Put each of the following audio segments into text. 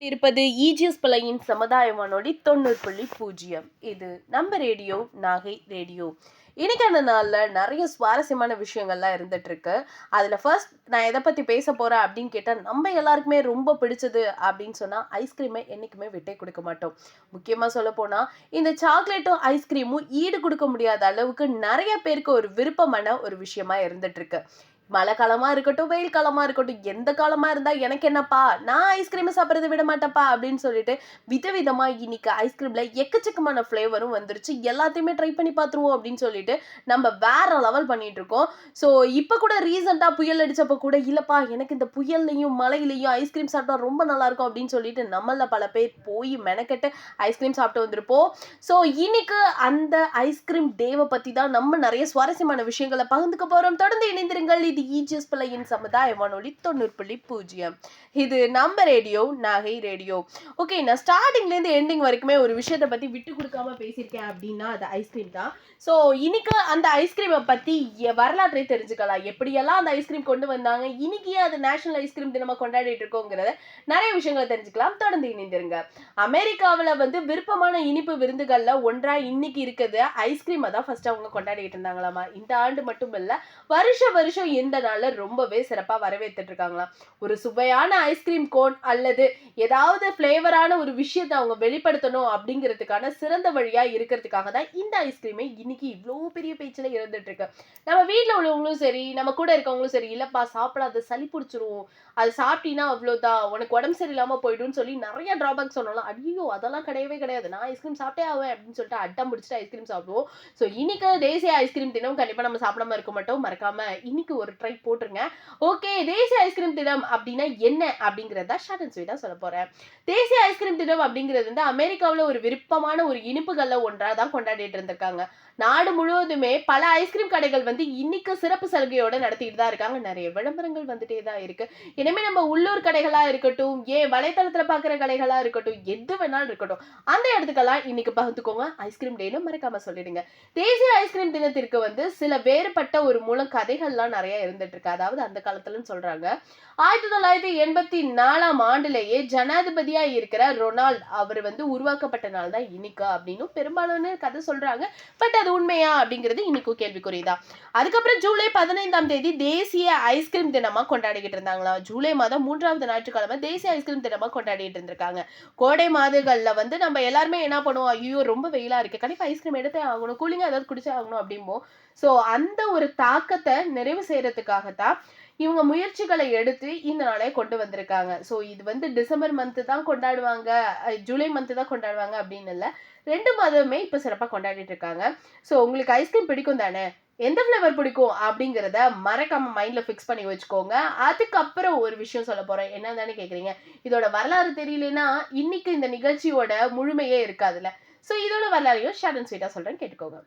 இருப்பது ஈஜிஎஸ் பிள்ளையின் சமுதாய வானொலி 90.0. இது நம்ம ரேடியோ நாகை ரேடியோ. இன்னைக்கான நாள்ல நிறைய சுவாரஸ்யமான விஷயங்கள்லாம் இருந்துட்டு இருக்கு. அதுல ஃபர்ஸ்ட் நான் எதை பத்தி பேச போறேன் அப்படின்னு கேட்டா, நம்ம எல்லாருக்குமே ரொம்ப பிடிச்சது அப்படின்னு சொன்னா ஐஸ்கிரீமை என்னைக்குமே விட்டே கொடுக்க மாட்டோம். முக்கியமா சொல்ல போனா இந்த சாக்லேட்டும் ஐஸ்கிரீமும் ஈடு கொடுக்க முடியாத அளவுக்கு நிறைய பேருக்கு ஒரு விருப்பமான ஒரு விஷயமா இருந்துட்டு இருக்கு. மழை காலமா இருக்கட்டும், வெயில் காலமா இருக்கட்டும், எந்த காலமா இருந்தா எனக்கு என்னப்பா, நான் ஐஸ்கிரீம் சாப்பிடுறத விட மாட்டேன்ப்பா அப்படின்னு சொல்லிட்டு விதவிதமா இன்னைக்கு ஐஸ்கிரீம்ல எக்கச்சக்கமான ஃப்ளேவரும் வந்துருச்சு. எல்லாத்தையுமே ட்ரை பண்ணி பார்த்துருவோம் அப்படின்னு சொல்லிட்டு நம்ம வேற லெவல் பண்ணிட்டு இருக்கோம். ஸோ இப்போ கூட ரீசெண்டா புயல் அடிச்சப்ப கூட இல்லப்பா எனக்கு இந்த புயல்லையும் மழையிலையும் ஐஸ்கிரீம் சாப்பிட்டா ரொம்ப நல்லா இருக்கும் அப்படின்னு சொல்லிட்டு நம்மள பல பேர் போய் மெனக்கெட்டு ஐஸ்கிரீம் சாப்பிட்டு வந்திருப்போம். ஸோ இன்னைக்கு அந்த ஐஸ்கிரீம் டேவை பத்தி தான் நம்ம நிறைய சுவாரஸ்யமான விஷயங்களை பகிர்ந்துக்க போறோம். தொடர்ந்து இணைந்திருங்கள். இது ஈஜிஎஸ் பிள்ளையின் சமுதாய வானொலி 90.0. இது நம்ம ரேடியோ நாகை ரேடியோ. ஓகே, நான் ஸ்டார்டிங்ல இருந்து எண்டிங் வரைக்குமே ஒரு விஷயத்தை பத்தி விட்டு கொடுக்காம பேசியிருக்கேன் அப்படின்னா அது ஐஸ்கிரீம் தான். ஸோ இன்னைக்கு அந்த ஐஸ்கிரீமை பத்தி வரலாற்றை தெரிஞ்சுக்கலாம். எப்படியெல்லாம் அந்த ஐஸ்கிரீம் கொண்டு வந்தாங்க, இன்னைக்கு அது நேஷனல் ஐஸ்கிரீம் தினமா கொண்டாடிட்டு இருக்கோங்கிறத நிறைய விஷயங்களை தெரிஞ்சுக்கலாம். தொடர்ந்து இணைந்திருங்க. அமெரிக்காவில் விருப்பமான இனிப்பு விருந்துகள்ல ஒன்றா இன்னைக்கு இருக்குது ஐஸ்கிரீமை தான் ஃபர்ஸ்ட் அவங்க கொண்டாடிட்டு இருந்தாங்களாமா. இந்த ஆண்டு மட்டும் இல்ல, வருஷம் இந்த நாள்ல ரொம்பவே சிறப்பா வரவேற்றுட்டு இருக்காங்களாம். ஒரு சுவையான ஐஸ்கிரீம் கோன் அல்லது ஏதாவது ஃபிளேவரான ஒரு விஷயத்தை அவங்க வெளிப்படுத்தணும் அப்படிங்கிறதுக்கான சிறந்த வழியா இருக்கிறதுக்காக தான் இந்த ஐஸ்கிரீமை இன்னைக்கு இவ்வளோ பெரிய பேச்சில் இருந்துட்டு இருக்கு. நம்ம வீட்டில் உள்ளவங்களும் சரி, நம்ம கூட இருக்கவங்களும் சரி, இல்லப்பா சாப்பிடாத, சளி பிடிச்சிரும், அது சாப்பிட்டீங்கன்னா அவ்வளோதான், உனக்கு உடம்பு சரியில்லாம போயிடும்னு சொல்லி நிறைய டிராபேக் சொன்னாலும், ஐயோ அதெல்லாம் கிடையவே கிடையாது, நான் ஐஸ்கிரீம் சாப்பிட்டே ஆவேன் அப்படின்னு சொல்லிட்டு அட்டம் பிடிச்சிட்டு ஐஸ்கிரீம் சாப்பிடுவோம். ஸோ இன்னைக்கு தேசிய ஐஸ்கிரீம் தினம் கண்டிப்பா நம்ம சாப்பிடாம இருக்க மாட்டோம். மறக்காம இன்னைக்கு ஒரு ட்ரை போட்டுருங்க. ஓகே, தேசிய ஐஸ்கிரீம் தினம் அப்படின்னா என்ன அப்படிங்கறத ஷார்ட் அண்ட் ஸ்வீட்டா சொல்ல போறேன். தேசிய ஐஸ்கிரீம் தினம் அப்படிங்கிறது அமெரிக்காவில் ஒரு விருப்பமான ஒரு இனிப்புகள்ல ஒன்றா தான் கொண்டாடிட்டு இருந்திருக்காங்க. நாடு முழுவதுமே பல ஐஸ்கிரீம் கடைகள் இன்னைக்கு சிறப்பு சலுகையோட நடத்திட்டு தான் இருக்காங்க. நிறைய விளம்பரங்கள் வந்துட்டே தான் இருக்கு. இனிமே நம்ம உள்ளூர் கடைகளா இருக்கட்டும், ஏன் வலைத்தளத்துல பாக்குற கடைகளா இருக்கட்டும், எது வேணாலும் இருக்கட்டும், அந்த இடத்துக்கெல்லாம் இன்னைக்கு பகிர்ந்துக்கோங்க. ஐஸ்கிரீம் டேன்னு மறக்காம சொல்லிடுங்க. தேசிய ஐஸ்கிரீம் தினத்திற்கு சில வேறுபட்ட ஒரு மூலம் கதைகள்லாம் நிறைய இருந்துட்டு இருக்கு. அதாவது அந்த காலத்துலன்னு சொல்றாங்க, 1984ஆம் ஆண்டுலேயே ஜனாதிபதியா இருக்கிற ரொனால்ட் அவர் உருவாக்கப்பட்ட நாள் தான் இன்னைக்கு அப்படின்னு பெரும்பாலான கதை சொல்றாங்க. பட் அது உண்மையா அப்படிங்கிறது இன்னைக்கும் கேள்விக்குறிதான். அதுக்கப்புறம் ஜூலை 15ஆம் தேதி தேசிய ஐஸ்கிரீம் தினமா கொண்டாடிக்கிட்டு இருந்தாங்களா. ஜூலை மாதம் 3வது ஞாயிற்றுக்கிழமை தேசிய ஐஸ்கிரீம் தினமா கொண்டாடிட்டு இருந்திருக்காங்க. கோடை மாதங்கள்ல நம்ம எல்லாருமே என்ன பண்ணுவோம், ஐயோ ரொம்ப வெயிலா இருக்கு, கண்டிப்பா ஐஸ்கிரீம் எடுத்தே ஆகணும், கூலிங்கா ஏதாவது குடிச்சே ஆகணும் அப்படிம்போம். ஸோ அந்த ஒரு தாக்கத்தை நிறைவு செய்யறதுக்காகத்தான் இவங்க முயற்சிகளை எடுத்து இந்த நாளை கொண்டு வந்திருக்காங்க. ஸோ இது டிசம்பர் மந்த் தான் கொண்டாடுவாங்க, ஜூலை மந்த் தான் கொண்டாடுவாங்க அப்படின்னு இல்லை, 2 மாதமே இப்போ சிறப்பாக கொண்டாடிட்டு இருக்காங்க. ஸோ உங்களுக்கு ஐஸ்கிரீம் பிடிக்கும் தானே, எந்த ஃப்ளேவர் பிடிக்கும் அப்படிங்கிறத மறக்காம மைண்ட்ல ஃபிக்ஸ் பண்ணி வச்சுக்கோங்க. அதுக்கப்புறம் ஒரு விஷயம் சொல்ல போறேன். என்னன்னு கேட்குறீங்க, இதோட வரலாறு தெரியலனா இன்னைக்கு இந்த நிகழ்ச்சியோட முழுமையே இருக்காதுல்ல. ஸோ இதோட வரலாறையும் ஷார்ட் அண்ட் ஸ்வீட்டா சொல்றேன், கேட்டுக்கோங்க.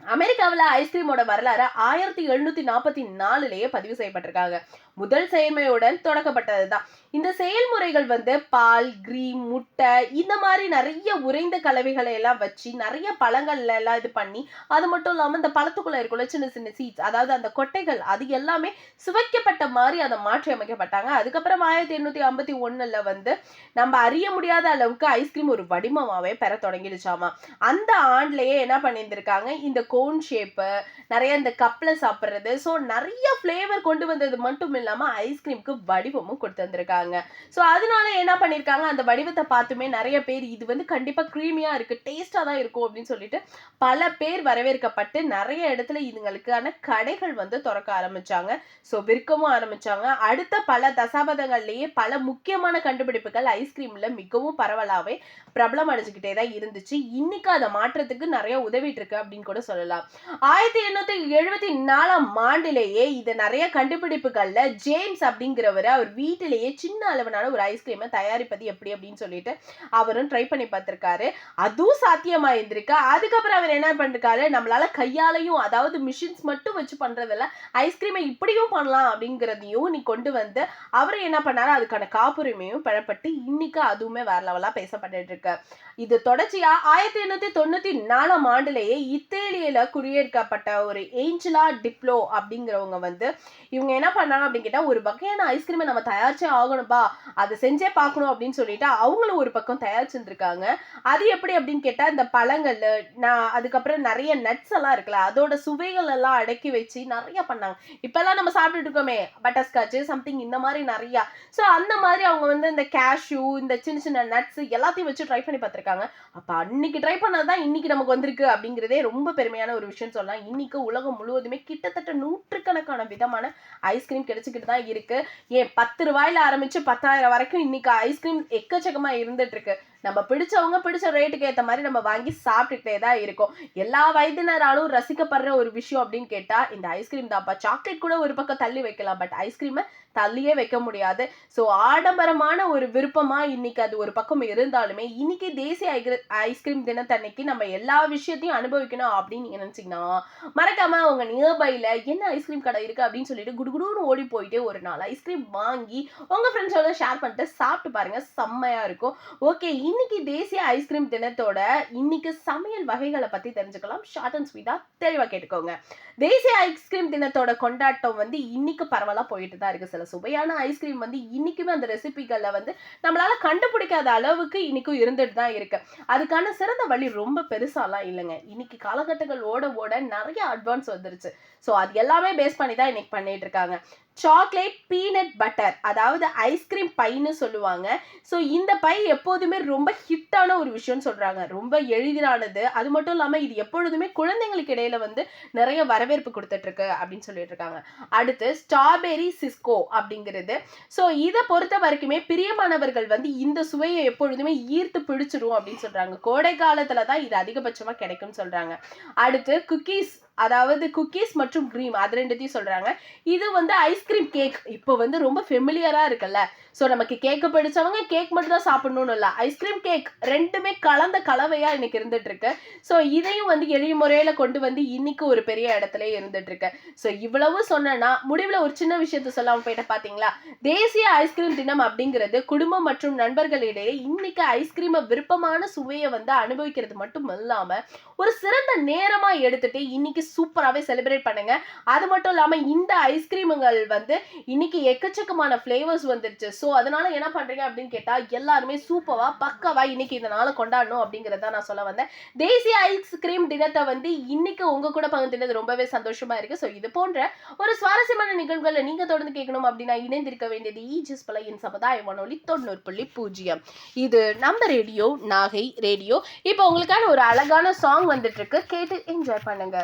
அமெரிக்காவில் ஐஸ்கிரீமோட வரலாறு 1744லேயே பதிவு செய்யப்பட்டிருக்காங்க. முதல் செயல்முறையுடன் தொடக்கப்பட்டதுதான். இந்த செயல்முறைகள் பால், கிரீம், முட்டை இந்த மாதிரி நிறைய உறைந்த கலவைகளை எல்லாம் வச்சு நிறைய பழங்கள்ல எல்லாம் இது பண்ணி, அது மட்டும் இல்லாம இந்த பழத்துக்குள்ள இருக்குள்ள சின்ன சின்ன சீட்ஸ், அதாவது அந்த கொட்டைகள், அது எல்லாமே சுவைக்கப்பட்ட மாதிரி அதை மாற்றி அமைக்கப்பட்டாங்க. அதுக்கப்புறம் 1851ல நம்ம அறிய முடியாத அளவுக்கு ஐஸ்கிரீம் ஒரு வடிவமாவே பெற தொடங்கிடுச்சாமா. அந்த ஆண்ட்லயே என்ன பண்ணியிருந்திருக்காங்க, இந்த கோன் ஷேப்பு, நிறைய இந்த கப்ல சாப்பிடுறது, ஸோ நிறைய ஃபிளேவர் கொண்டு வந்தது மட்டும் இல்லாம ஐஸ்கிரீமுக்கு வடிவமும் கொடுத்து வந்திருக்காங்க. ஸோ அதனால என்ன பண்ணிருக்காங்க, அந்த வடிவத்தை பார்த்துமே நிறைய பேர் இது கண்டிப்பா கிரீமியா இருக்கு, டேஸ்டா தான் இருக்கும் அப்படின்னு சொல்லிட்டு பல பேர் வரவேற்கப்பட்டு நிறைய இடத்துல இதுங்களுக்கான கடைகள் திறக்க ஆரம்பிச்சாங்க. ஸோ விற்கவும் ஆரம்பிச்சாங்க. அடுத்த பல தசாப்தங்கள்லயே பல முக்கியமான கண்டுபிடிப்புகள் ஐஸ்கிரீம்ல மிகவும் பரவலாவே பிரபலம் அடைஞ்சுக்கிட்டே தான் இருந்துச்சு. இன்னைக்கு அதை மாற்றத்துக்கு நிறைய உதவிட்டு இருக்கு அப்படின்னு கூட சொல்லலாம். 1874ஆம் ஆண்டிலேயே இது நிறைய கண்டுபிடிப்புகள்ல ஜேம்ஸ் அப்படிங்கிறவர் அவர் வீட்டிலேயே சின்ன அளவிலான ஒரு ஐஸ்கிரீமை தயாரிப்பது எப்படி அப்படின்னு சொல்லிட்டு அவரும் ட்ரை பண்ணி பார்த்திருக்காரு. அதுவும் சாத்தியமா இருந்திருக்கு. அதுக்கப்புறம் அவர் என்ன பண்ணிருக்காரு, நம்மளால கையாலையும், அதாவது மிஷின்ஸ் மட்டும் வச்சு பண்றதில்ல, ஐஸ்கிரீமை இப்படியும் பண்ணலாம் அப்படிங்கிறதையும் நீ கொண்டு அவர் என்ன பண்ணாரு, அதுக்கான காப்புரிமையும் பெறப்பட்டு இன்னைக்கு அதுவுமே வேற லெவலா பேசப்பட்டு இருக்கு. இது தொடர்ச்சியா 1894ஆம் ஆண்டுலேயே இத்தாலியில குடியேற்கப்பட்ட ஒரு ஏஞ்சலா டிப்ளோ அப்படிங்கிறவங்க இவங்க என்ன பண்ணாங்க அப்படின்னு கேட்டா ஒரு வகையான ஐஸ்கிரீமை நம்ம தயாரிச்சே ஆகணும்பா, அதை செஞ்சே பார்க்கணும் அப்படின்னு சொல்லிட்டு அவங்களும் ஒரு பக்கம் தயாரிச்சிருந்திருக்காங்க. அது எப்படி அப்படின்னு கேட்டா இந்த பழங்கள் நான் அதுக்கப்புறம் நிறைய நட்ஸ் எல்லாம் இருக்குல்ல அதோட சுவைகள் எல்லாம் அடக்கி வச்சு நிறைய பண்ணாங்க. இப்பெல்லாம் நம்ம சாப்பிட்டுட்டு இருக்கோமே பட்டர் ஸ்காட்ச் சம்திங் இந்த மாதிரி நிறைய. ஸோ அந்த மாதிரி அவங்க வந்து இந்த கேஷ்யூ இந்த சின்ன சின்ன நட்ஸ் எல்லாத்தையும் வச்சு ட்ரை பண்ணி பார்த்திருக்காங்க. அப்ப அன்னைக்கு ட்ரை பண்ணதான் இன்னைக்கு நமக்கு வந்திருக்கு அப்படிங்கிறதே ரொம்ப பெருமையான ஒரு விஷயம் சொல்லலாம். இன்னைக்கு உலகம் முழுவதுமே கிட்டத்தட்ட நூற்றுக்கணக்கான விதமான ஐஸ்கிரீம் கிடைச்சிக்கிட்டு தான் இருக்கு. ஏன் 10 ரூபாயில ஆரம்பிச்சு 10,000 வரைக்கும் இன்னைக்கு ஐஸ்கிரீம் எக்கச்சக்கமா இருந்துட்டு இருக்கு. நம்ம பிடிச்சவங்க பிடிச்ச ரேட்டுக்கு ஏற்ற மாதிரி நம்ம வாங்கி சாப்பிட்டுட்டே தான் இருக்கோம். எல்லா வயதினராலும் ரசிக்கப்படுற ஒரு விஷயம் அப்படின்னு கேட்டா இந்த ஐஸ்கிரீம் தான்ப்பா. சாக்லேட் கூட ஒரு பக்கம் தள்ளி வைக்கலாம், பட் ஐஸ்கிரீமை தள்ளியே வைக்க முடியாது. ஸோ ஆடம்பரமான ஒரு விருப்பமா இன்னைக்கு அது ஒரு பக்கம் இருந்தாலுமே இன்னைக்கு தேசிய ஐஸ்கிரீம் தினத்தன்னைக்கு நம்ம எல்லா விஷயத்தையும் அனுபவிக்கணும் அப்படின்னு நீங்க நினைச்சீங்கன்னா மறக்காம உங்க நியர்பைல என்ன ஐஸ்கிரீம் கடை இருக்கு அப்படின்னு சொல்லிட்டு குடுகுடுன்னு ஓடி போயிட்டு ஒரு 4 ஐஸ்கிரீம் வாங்கி உங்க ஃப்ரெண்ட்ஸோட ஷேர் பண்ணிட்டு சாப்பிட்டு பாருங்க, செம்மையா இருக்கும். ஓகே, இன்னைக்கு தேசிய ஐஸ்கிரீம் தினத்தோட இன்னைக்கு சமையல் வகைகளை பத்தி தெரிஞ்சுக்கலாம். ஷார்ட் அண்ட் ஸ்வீட்டா தெளிவா கேட்டுக்கோங்க. தேசிய ஐஸ்கிரீம் தினத்தோட கொண்டாட்டம் வந்து இன்னைக்கு பரவலா போயிட்டு தான் இருக்கு. சில சுவையான ஐஸ்கிரீம் வந்து இன்னைக்குமே அந்த ரெசிபிகள்ல வந்து நம்மளால கண்டுபிடிக்காத அளவுக்கு இன்னைக்கும் இருந்துட்டு தான் இருக்கு. அதுக்கான சிறந்த வழி ரொம்ப பெருசாலாம் இல்லைங்க. இன்னைக்கு காலகட்டங்கள் ஓட ஓட நிறைய அட்வான்ஸ் வந்துருச்சு. ஸோ அது எல்லாமே பேஸ் பண்ணி தான் இன்னைக்கு பண்ணிட்டு இருக்காங்க. சாக்லேட் பீனட் பட்டர், அதாவது ஐஸ்கிரீம் பைன்னு சொல்லுவாங்க. ஸோ இந்த பை எப்போதுமே ரொம்ப ஹிட்டான ஒரு விஷயம்னு சொல்றாங்க. ரொம்ப எளிதானது. அது மட்டும் இல்லாமல் இது எப்பொழுதுமே குழந்தைங்களுக்கு இடையில வந்து நிறைய வரவேற்பு கொடுத்துட்டு இருக்கு அப்படின்னு சொல்லிட்டு இருக்காங்க. அடுத்து ஸ்ட்ராபெரி சிஸ்கோ அப்படிங்கிறது. ஸோ இதை பொறுத்த வரைக்குமே பிரியமானவர்கள் வந்து இந்த சுவையை எப்பொழுதுமே ஈர்த்து பிடிச்சிரும் அப்படின்னு சொல்றாங்க. கோடை காலத்துல தான் இது அதிகபட்சமா கிடைக்கும்னு சொல்றாங்க. அடுத்து குக்கீஸ், அதாவது குக்கீஸ் மற்றும் க்ரீம், அது ரெண்டுத்தையும் சொல்றாங்க. இது வந்து ஐஸ்கிரீம் கேக் இப்போ வந்து ரொம்ப ஃபெமிலியரா இருக்குல்ல. ஸோ நமக்கு கேக்கு பிடிச்சவங்க கேக் மட்டும் தான் சாப்பிடணும்னு இல்லை, ஐஸ்கிரீம் கேக் ரெண்டுமே கலந்த கலவையா இன்னைக்கு இருந்துட்டு இருக்கு. ஸோ இதையும் வந்து எளிய முறையில கொண்டு வந்து இன்னைக்கு ஒரு பெரிய இடத்துல இருந்துட்டு இருக்கு. ஸோ இவ்வளவு சொன்னா முடிவுல ஒரு சின்ன விஷயத்த சொல்லாம போயிட்ட பாத்தீங்களா. தேசிய ஐஸ்கிரீம் தினம் அப்படிங்கிறது குடும்பம் மற்றும் நண்பர்களிடையே இன்னைக்கு ஐஸ்கிரீமை விருப்பமான சுவையை வந்து அனுபவிக்கிறது மட்டும் இல்லாம ஒரு சிறந்த நேரமா எடுத்துட்டு இன்னைக்கு சூப்பராகவே செலிப்ரேட் பண்ணுங்க. அது மட்டும் இல்லாமல் இந்த ஐஸ்கிரீமுகள் வந்து இன்னைக்கு எக்கச்சக்கமான ஃப்ளேவர்ஸ் வந்துருச்சு. ஸோ அதனால என்ன பண்றீங்க அப்படின்னு கேட்டால் எல்லாருமே சூப்பராக பக்கவா இன்னைக்கு இதனால கொண்டாடணும் அப்படிங்கிறத நான் சொல்ல வந்தேன். தேசிய ஐஸ்கிரீம் தினத்தை வந்து இன்னைக்கு உங்க கூட பகிர்ந்தது ரொம்பவே சந்தோஷமா இருக்கு. ஸோ இது போன்ற ஒரு சுவாரஸ்யமான நிகழ்வுகளை நீங்க தொடர்ந்து கேட்கணும் அப்படின்னா இணைந்திருக்க வேண்டியது ஈஜிஸ் பழையின் சமுதாய வானொலி 90.0. இது நம்ம ரேடியோ, நாகை ரேடியோ. இப்போ உங்களுக்கான ஒரு அழகான சாங் வந்துட்டு இருக்கு, கேட்டு என்ஜாய் பண்ணுங்க.